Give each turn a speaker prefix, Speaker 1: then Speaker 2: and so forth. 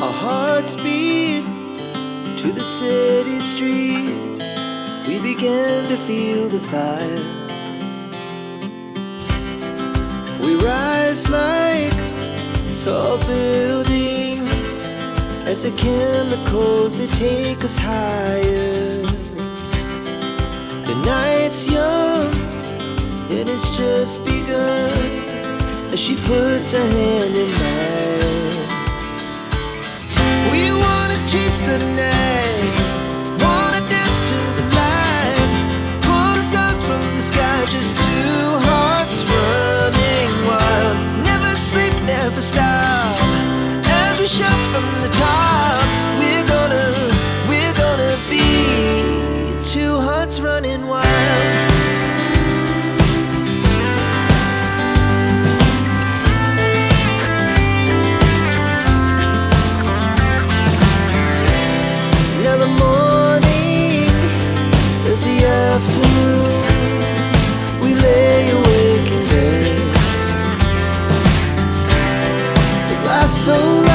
Speaker 1: Our hearts beat to the city streets. We began to feel the fire. We rise like tall buildings as the chemicals, they take us higher. The night's young, it has just begun, as she puts her hand in mine. We wanna chase the night, wanna dance to the light, pull the stars from the sky, just two hearts running wild. Never sleep, never stop, as we shout from the top. We're gonna be two hearts running wild. Now the morning is the afternoon. We lay awake in bed. It lasts so long.